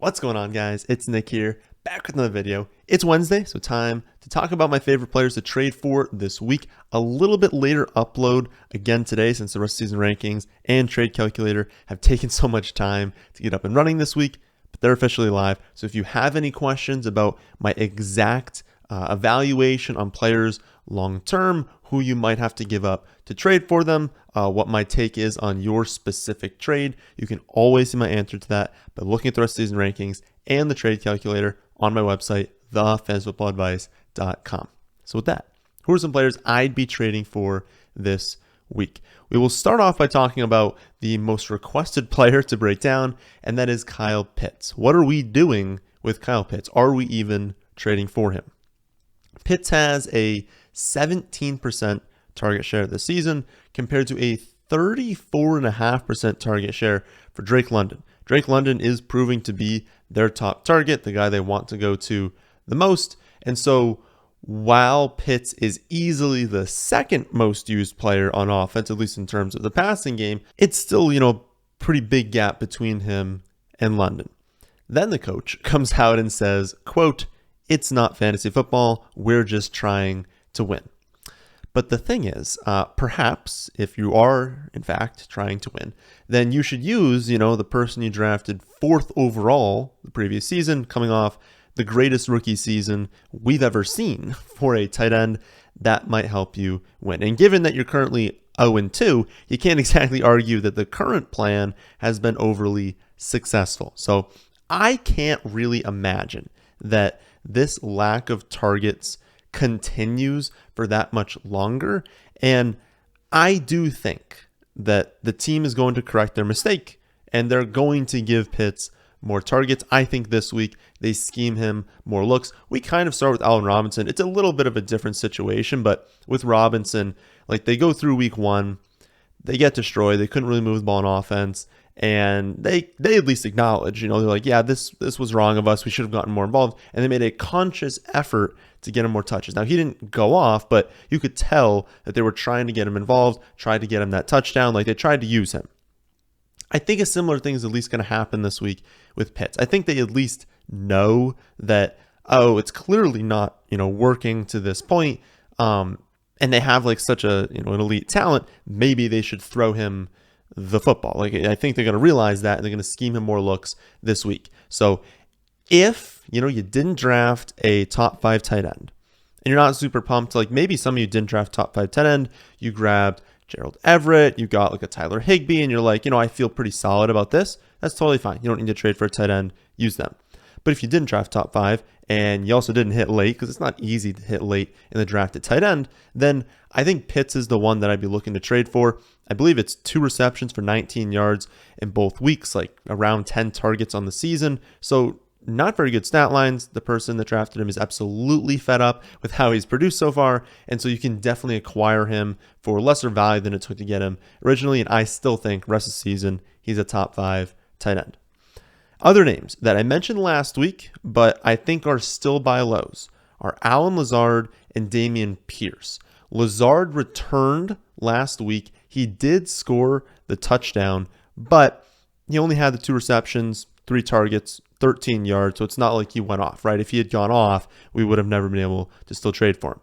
What's going on, guys? It's Nick here, back with another video. It's Wednesday, so time to talk about my favorite players to trade for this week. A little bit later upload again today since the rest of season rankings and trade calculator have taken so much time to get up and running this week, but they're officially live. So if you have any questions about my exact evaluation on players long-term, who you might have to give up to trade for them, what my take is on your specific trade, you can always see my answer to that by looking at the rest of season rankings and the trade calculator on my website, thefantasyfootballadvice.com. So with that, who are some players I'd be trading for this week? We will start off by talking about the most requested player to break down, and that is Kyle Pitts. What are we doing with Kyle Pitts? Are we even trading for him? Pitts has a 17% target share this season compared to a 34.5% target share for Drake London. Drake London is proving to be their top target, the guy they want to go to the most. And so while Pitts is easily the second most used player on offense, at least in terms of the passing game, it's still, pretty big gap between him and London. Then the coach comes out and says, quote, "It's not fantasy football. We're just trying to win." But the thing is, perhaps if you are, in fact, trying to win, then you should use, the person you drafted 4th overall the previous season, coming off the greatest rookie season we've ever seen for a tight end. That might help you win. And given that you're currently 0-2, you can't exactly argue that the current plan has been overly successful. So I can't really imagine that this lack of targets continues for that much longer. And I do think that the team is going to correct their mistake and they're going to give Pitts more targets. I think this week they scheme him more looks. We kind of start with Allen Robinson. It's a little bit of a different situation, but with Robinson, they go through week 1, they get destroyed. They couldn't really move the ball on offense. And they at least acknowledge, they're like, yeah, this was wrong of us. We should have gotten more involved. And they made a conscious effort to get him more touches. Now, he didn't go off, but you could tell that they were trying to get him involved, tried to get him that touchdown. They tried to use him. I think a similar thing is at least going to happen this week with Pitts. I think they at least know that, it's clearly not, working to this point. And they have such an elite talent. Maybe they should throw him the football. I think they're going to realize that, and they're going to scheme him more looks this week. So if, you didn't draft a top 5 tight end and you're not super pumped, maybe some of you didn't draft top 5 tight end, you grabbed Gerald Everett, you got a Tyler Higbee, and you're like, I feel pretty solid about this. That's totally fine. You don't need to trade for a tight end, use them. But if you didn't draft top 5 and you also didn't hit late, because it's not easy to hit late in the draft at tight end, then I think Pitts is the one that I'd be looking to trade for. I believe it's 2 receptions for 19 yards in both weeks, around 10 targets on the season. So not very good stat lines. The person that drafted him is absolutely fed up with how he's produced so far. And so you can definitely acquire him for lesser value than it took to get him originally. And I still think rest of the season, he's a top 5 tight end. Other names that I mentioned last week, but I think are still buy lows, are Allen Lazard and Dameon Pierce. Lazard returned last week. He did score the touchdown, but he only had the 2 receptions, 3 targets, 13 yards. So it's not like he went off, right? If he had gone off, we would have never been able to still trade for him.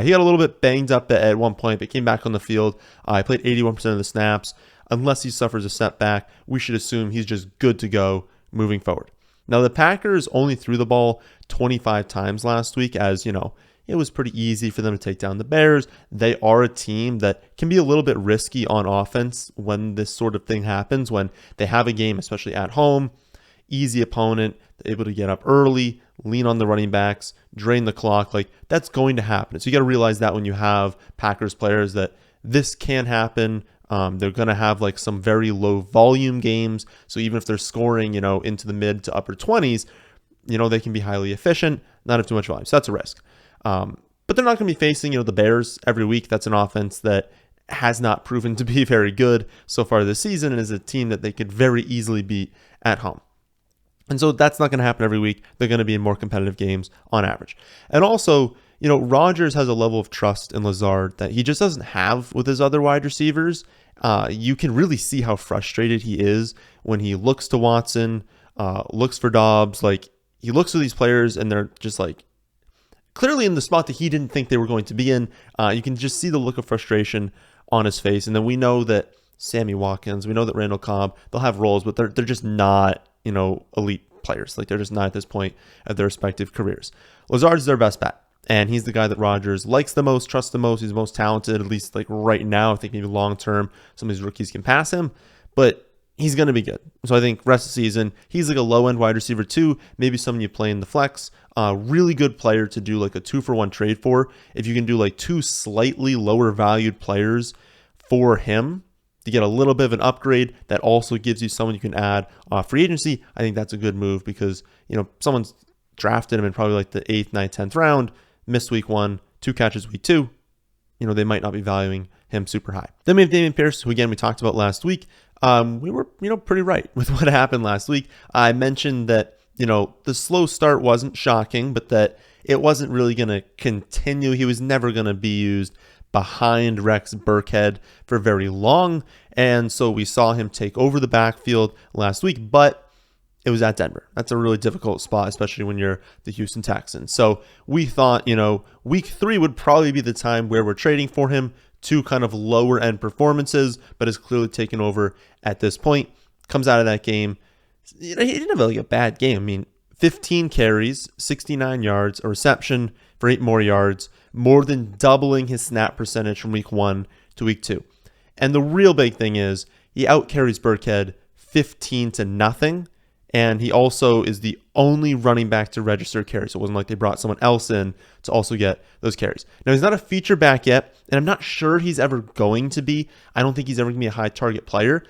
He got a little bit banged up at one point, but came back on the field. He played 81% of the snaps. Unless he suffers a setback, we should assume he's just good to go moving forward. Now, the Packers only threw the ball 25 times last week, as it was pretty easy for them to take down the Bears. They are a team that can be a little bit risky on offense when this sort of thing happens, when they have a game, especially at home, easy opponent, able to get up early, lean on the running backs, drain the clock. That's going to happen. So you got to realize that when you have Packers players, that this can happen. They're going to have some very low volume games. So even if they're scoring, into the mid to upper 20s, they can be highly efficient, not have too much volume. So that's a risk. But they're not going to be facing, the Bears every week. That's an offense that has not proven to be very good so far this season and is a team that they could very easily beat at home. And so that's not going to happen every week. They're going to be in more competitive games on average. And also, Rodgers has a level of trust in Lazard that he just doesn't have with his other wide receivers. You can really see how frustrated he is when he looks to Watson, looks for Dobbs. Like, he looks for these players and they're just like clearly in the spot that he didn't think they were going to be in. You can just see the look of frustration on his face. And then we know that Sammy Watkins, we know that Randall Cobb, they'll have roles, but they're just not, elite players. Like, they're just not at this point of their respective careers. Lazard's their best bet. And he's the guy that Rodgers likes the most, trusts the most. He's the most talented, at least like right now. I think maybe long term, some of these rookies can pass him, but he's going to be good. So I think rest of the season, he's like a low-end wide receiver too. Maybe someone you play in the flex. Really good player to do like a 2-for-1 trade for. If you can do like 2 slightly lower valued players for him to get a little bit of an upgrade that also gives you someone you can add free agency, I think that's a good move because, someone's drafted him in probably like the 8th, 9th, 10th round, missed week 1, 2 catches week 2. They might not be valuing him super high. Then we have Dameon Pierce, who again we talked about last week. We were, pretty right with what happened last week. I mentioned that, the slow start wasn't shocking, but that it wasn't really going to continue. He was never going to be used behind Rex Burkhead for very long. And so we saw him take over the backfield last week, but it was at Denver. That's a really difficult spot, especially when you're the Houston Texans. So we thought, week 3 would probably be the time where we're trading for him. 2 kind of lower end performances, but has clearly taken over at this point. Comes out of that game. He didn't have like a bad game. 15 carries, 69 yards, a reception for 8 more yards, more than doubling his snap percentage from week 1 to week 2. And the real big thing is he outcarries Burkhead 15-0. And he also is the only running back to register carries. So it wasn't like they brought someone else in to also get those carries. Now, he's not a feature back yet, and I'm not sure he's ever going to be. I don't think he's ever going to be a high target player.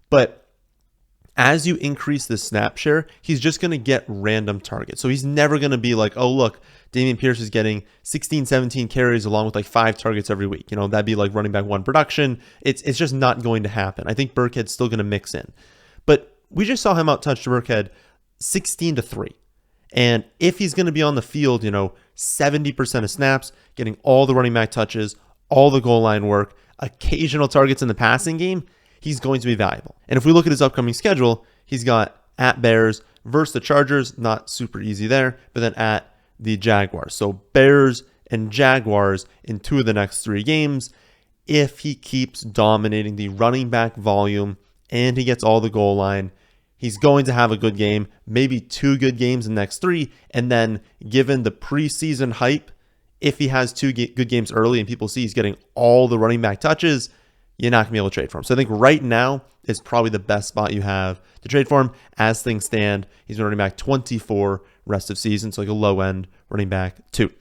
But as you increase the snap share, he's just going to get random targets. So he's never going to be like, oh, look, Dameon Pierce is getting 16, 17 carries along with like 5 targets every week. That'd be like running back 1 production. It's just not going to happen. I think Burkhead's still going to mix in. But we just saw him out-touch Burkhead 16-3. And if he's going to be on the field, 70% of snaps, getting all the running back touches, all the goal line work, occasional targets in the passing game, he's going to be valuable. And if we look at his upcoming schedule, he's got at Bears versus the Chargers, not super easy there, but then at the Jaguars. So Bears and Jaguars in 2 of the next 3 games. If he keeps dominating the running back volume and he gets all the goal line, he's going to have a good game, maybe 2 good games in the next 3. And then given the preseason hype, if he has 2 good games early and people see he's getting all the running back touches, you're not going to be able to trade for him. So I think right now is probably the best spot you have to trade for him. As things stand, he's been running back 24 rest of season, so like a low-end running back 2.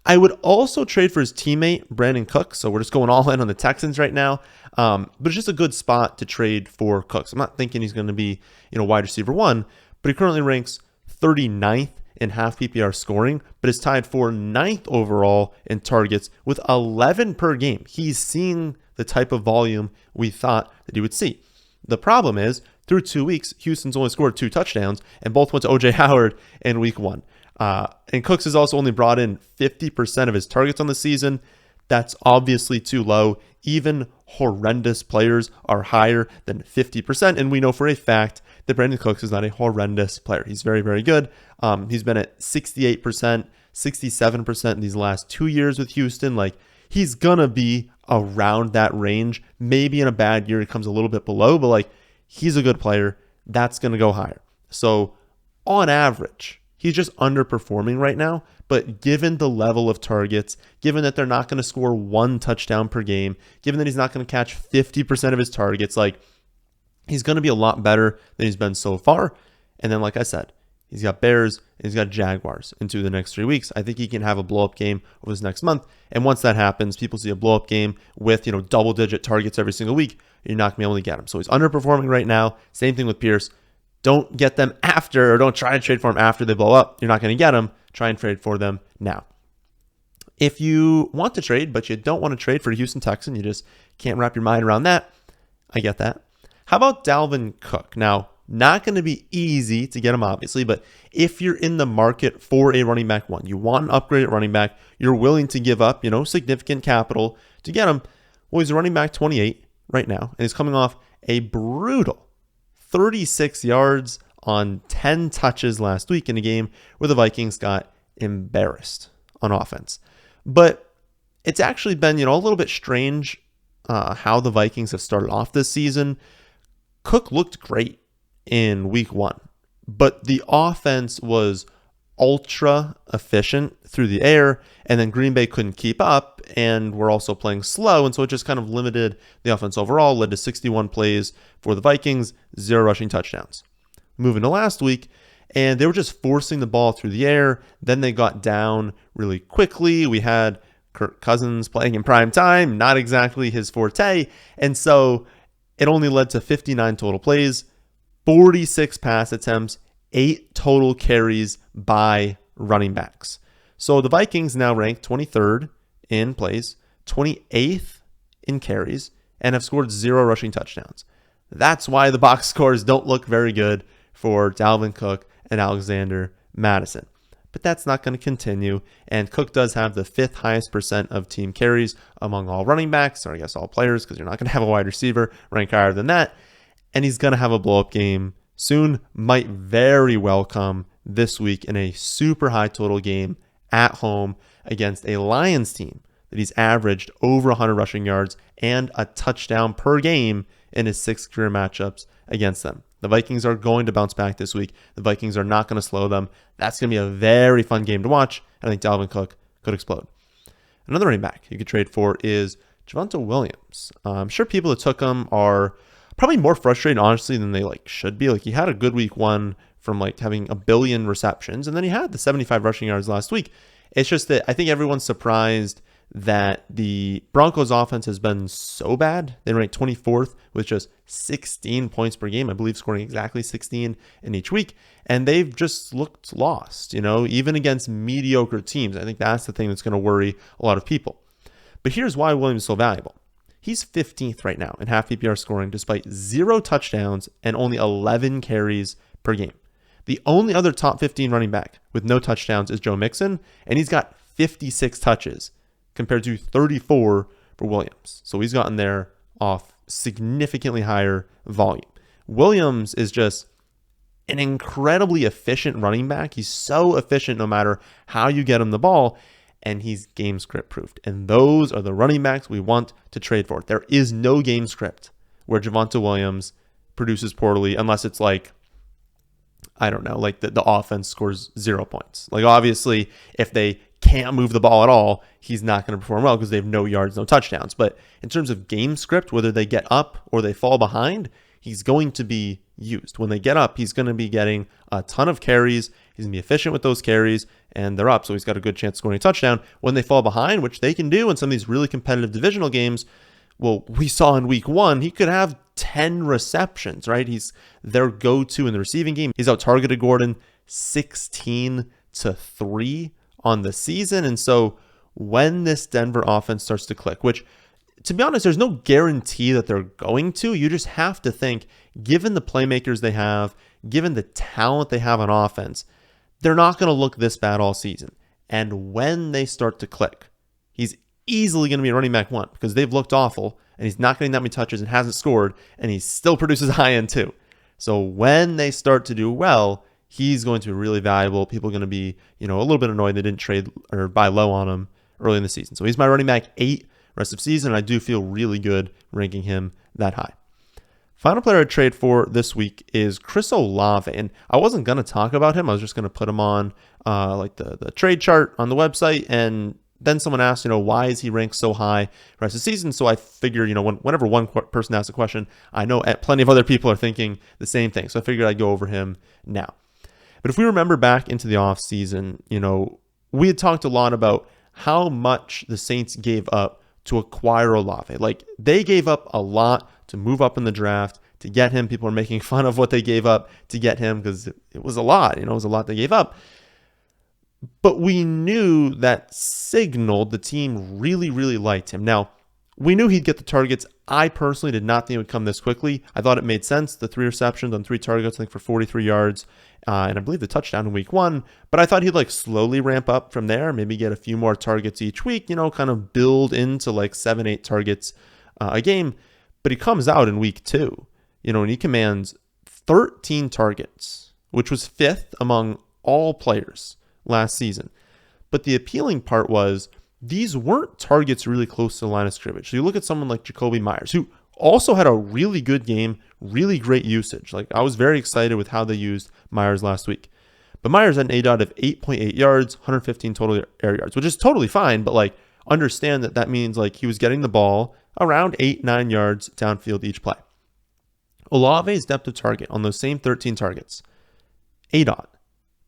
I would also trade for his teammate, Brandin Cooks. So we're just going all in on the Texans right now. But it's just a good spot to trade for Cooks. I'm not thinking he's going to be, wide receiver 1, but he currently ranks 39th in half PPR scoring, but is tied for 9th overall in targets with 11 per game. He's seeing the type of volume we thought that he would see. The problem is, through 2 weeks, Houston's only scored 2 touchdowns, and both went to O.J. Howard in week 1. And Cooks has also only brought in 50% of his targets on the season. That's obviously too low. Even horrendous players are higher than 50%. And we know for a fact that Brandin Cooks is not a horrendous player. He's very, very good. He's been at 68%, 67% in these last 2 years with Houston. Like, he's going to be around that range. Maybe in a bad year, it comes a little bit below, but like, he's a good player. That's going to go higher. So on average, he's just underperforming right now, but given the level of targets, given that they're not going to score 1 touchdown per game, given that he's not going to catch 50% of his targets, like, he's going to be a lot better than he's been so far. And then, like I said, he's got Bears and he's got Jaguars into the next 3 weeks. I think he can have a blow-up game over this next month. And once that happens, people see a blow-up game with, double-digit targets every single week, you're not going to be able to get him. So he's underperforming right now. Same thing with Pierce. Don't get them after, or don't try to trade for them after they blow up. You're not going to get them. Try and trade for them now. If you want to trade, but you don't want to trade for a Houston Texan, you just can't wrap your mind around that. I get that. How about Dalvin Cook? Now, not going to be easy to get him, obviously, but if you're in the market for a running back 1, you want an upgraded running back, you're willing to give up, significant capital to get him. Well, he's a running back 28 right now, and he's coming off a brutal 36 yards on 10 touches last week in a game where the Vikings got embarrassed on offense. But it's actually been, a little bit strange how the Vikings have started off this season. Cook looked great in week 1, but the offense was ultra efficient through the air, and then Green Bay couldn't keep up, and we're also playing slow, and so it just kind of limited the offense overall, led to 61 plays for the Vikings, 0 rushing touchdowns. Moving to last week, and they were just forcing the ball through the air. Then they got down really quickly. We had Kirk Cousins playing in prime time, not exactly his forte, and so it only led to 59 total plays, 46 pass attempts, 8 total carries by running backs. So the Vikings now rank 23rd in plays, 28th in carries, and have scored 0 rushing touchdowns. That's why the box scores don't look very good for Dalvin Cook and Alexander Mattison. But that's not going to continue, and Cook does have the 5th highest percent of team carries among all running backs, or I guess all players, because you're not going to have a wide receiver rank higher than that, and he's going to have a blow-up game soon, might very well come this week in a super high total game at home against a Lions team that he's averaged over 100 rushing yards and a touchdown per game in his 6 career matchups against them. The Vikings are going to bounce back this week. The Vikings are not going to slow them. That's going to be a very fun game to watch. I think Dalvin Cook could explode. Another running back you could trade for is Javonte Williams. I'm sure people that took him are probably more frustrated, honestly, than they should be. He had a good week 1 from having 1 billion receptions, and then he had the 75 rushing yards last week. It's just that I think everyone's surprised that the Broncos offense has been so bad. They rank 24th with just 16 points per game, I believe, scoring exactly 16 in each week. And they've just looked lost, even against mediocre teams. I think that's the thing that's going to worry a lot of people. But here's why Williams is so valuable. He's 15th right now in half PPR scoring, despite 0 touchdowns and only 11 carries per game. The only other top 15 running back with no touchdowns is Joe Mixon, and he's got 56 touches compared to 34 for Williams. So he's gotten there off significantly higher volume. Williams is just an incredibly efficient running back. He's so efficient no matter how you get him the ball, and he's game script proofed. And those are the running backs we want to trade for. There is no game script where Javonte Williams produces poorly unless it's I don't know, the offense scores 0 points. Obviously, if they can't move the ball at all, he's not going to perform well because they have no yards, no touchdowns. But in terms of game script, whether they get up or they fall behind, he's going to be used. When they get up, he's going to be getting a ton of carries. He's going to be efficient with those carries, and they're up, so he's got a good chance of scoring a touchdown. When they fall behind, which they can do in some of these really competitive divisional games, well, we saw in week 1, he could have 10 receptions, right? He's their go-to in the receiving game. He's out-targeted Gordon 16-3 on the season. And so when this Denver offense starts to click, which, to be honest, there's no guarantee that they're going to. You just have to think, given the playmakers they have, given the talent they have on offense, they're not going to look this bad all season. And when they start to click, he's easily going to be running back 1 because they've looked awful, and he's not getting that many touches and hasn't scored, and he still produces high end too. So when they start to do well, he's going to be really valuable. People are going to be, a little bit annoyed they didn't trade or buy low on him early in the season. So he's my running back 8 rest of season, and I do feel really good ranking him that high. Final player I trade for this week is Chris Olave, and I wasn't going to talk about him. I was just going to put him on the trade chart on the website, and then someone asked, why is he ranked so high rest of the season? So I figured, whenever one person asks a question, I know plenty of other people are thinking the same thing. So I figured I'd go over him now. But if we remember back into the offseason, we had talked a lot about how much the Saints gave up to acquire Olave. They gave up a lot to move up in the draft to get him. People are making fun of what they gave up to get him because it was a lot. It was a lot they gave up. But we knew that signaled the team really, really liked him. Now, we knew he'd get the targets. I personally did not think it would come this quickly. I thought it made sense. The 3 receptions on 3 targets, I think for 43 yards, and I believe the touchdown in week 1. But I thought he'd slowly ramp up from there, maybe get a few more targets each week, kind of build into 7-8 targets a game. But he comes out in week 2, and he commands 13 targets which was 5th among all players last season. But the appealing part was these weren't targets really close to the line of scrimmage. So you look at someone like Jakobi Meyers, who also had a really good game, really great usage. Like, I was very excited with how they used Meyers last week. But Meyers had an ADOT of 8.8 yards, 115 total air yards, which is totally fine. But like, understand that means like he was getting the ball around 8-9 yards downfield each play. Olave's depth of target on those same 13 targets, ADOT,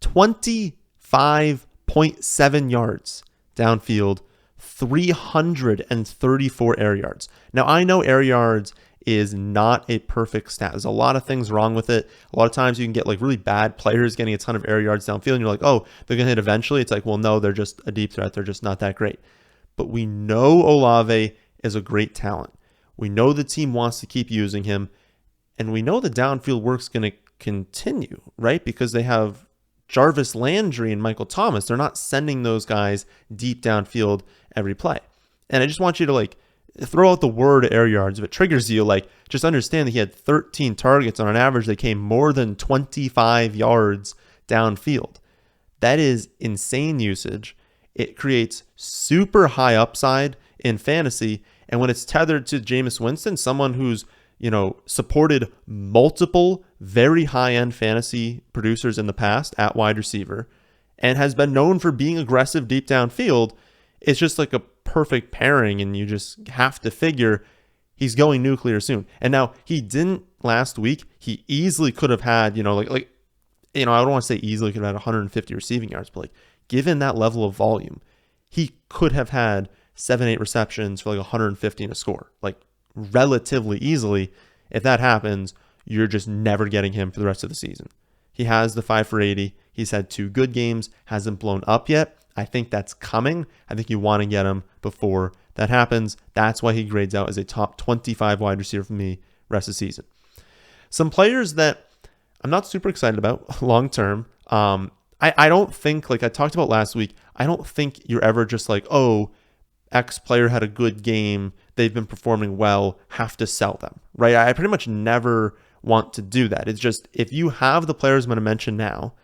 25.7 yards downfield, 334 air yards. Now, I know air yards is not a perfect stat. There's a lot of things wrong with it. A lot of times you can get like really bad players getting a ton of air yards downfield, and you're like, oh, they're going to hit eventually. It's like, well, no, they're just a deep threat. They're just not that great. But we know Olave is a great talent. We know the team wants to keep using him, and we know the downfield work's going to continue, right? Because they have Jarvis Landry and Michael Thomas. They're not sending those guys deep downfield every play. And I just want you to like throw out the word air yards. If it triggers you, like, just understand that he had 13 targets on an average. They came more than 25 yards downfield. That is insane usage. It creates super high upside in fantasy. And when it's tethered to Jameis Winston, someone who's, supported multiple very high-end fantasy producers in the past at wide receiver and has been known for being aggressive deep downfield, it's just like a perfect pairing, and you just have to figure he's going nuclear soon. And now, he didn't last week. He easily could have had, I don't want to say easily could have had 150 receiving yards, but like, given that level of volume, he could have had 7-8 receptions for like 150 and a score, like relatively easily. If that happens, you're just never getting him for the rest of the season. He has the 5 for 80. He's had 2 good games, hasn't blown up yet. I think that's coming. I think you want to get him before that happens. That's why he grades out as a top 25 wide receiver for me rest of the season. Some players that I'm not super excited about long term. I don't think, like I talked about last week, I don't think you're ever just like, oh, X player had a good game, they've been performing well, have to sell them, right? I pretty much never want to do that. It's just, if you have the players I'm going to mention now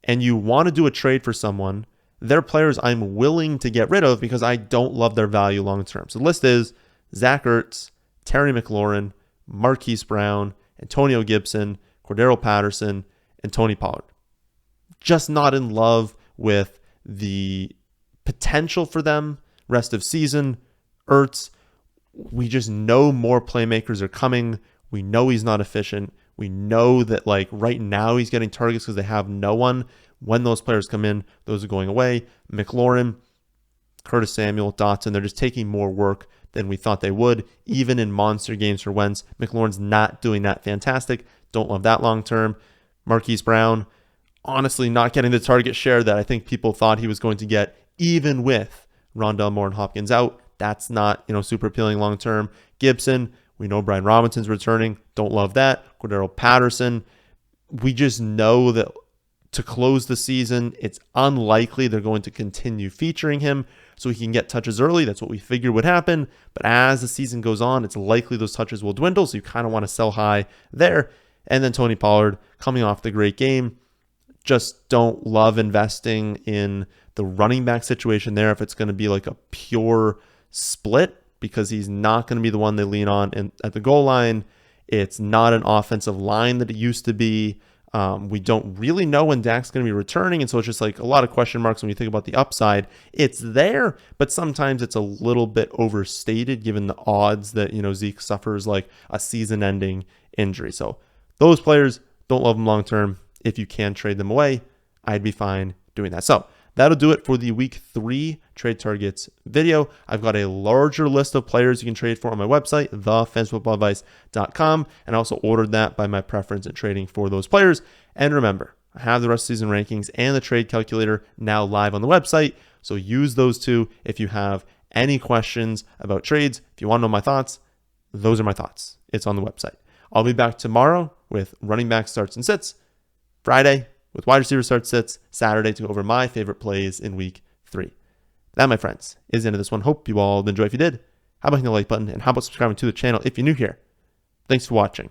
and you want to do a trade for someone, they're players I'm willing to get rid of because I don't love their value long term. So the list is Zach Ertz, Terry McLaurin, Marquise Brown, Antonio Gibson, Cordero Patterson, and Tony Pollard. Just not in love with the potential for them rest of season. Ertz, we just know more playmakers are coming. We know he's not efficient. We know that like right now he's getting targets because they have no one. When those players come in, those are going away. McLaurin, Curtis Samuel, Dotson, they're just taking more work than we thought they would. Even in monster games for Wentz, McLaurin's not doing that fantastic. Don't love that long term. Marquise Brown, honestly not getting the target share that I think people thought he was going to get, even with Rondale Moore and Hopkins out. That's not, super appealing long term. Gibson, we know Brian Robinson's returning. Don't love that. Cordero Patterson, we just know that to close the season, it's unlikely they're going to continue featuring him so he can get touches early. That's what we figured would happen. But as the season goes on, it's likely those touches will dwindle, so you kind of want to sell high there. And then Tony Pollard, coming off the great game, just don't love investing in the running back situation there if it's going to be like a pure split, because he's not going to be the one they lean on at the goal line. It's not an offensive line that it used to be. We don't really know when Dak's going to be returning, and so it's just like a lot of question marks when you think about the upside. It's there, but sometimes it's a little bit overstated given the odds that, Zeke suffers like a season-ending injury. So those players, don't love them long-term. If you can trade them away, I'd be fine doing that. So that'll do it for the week 3 trade targets video. I've got a larger list of players you can trade for on my website, thefantasyfootballadvice.com, and I also ordered that by my preference in trading for those players. And remember, I have the rest of the season rankings and the trade calculator now live on the website, so use those two if you have any questions about trades. If you want to know my thoughts, those are my thoughts. It's on the website. I'll be back tomorrow with running back starts and sits, Friday with wide receiver starts sits, Saturday to go over my favorite plays in week 3. That, my friends, is the end of this one. Hope you all enjoyed. If you did, how about hitting the like button, and how about subscribing to the channel if you're new here? Thanks for watching.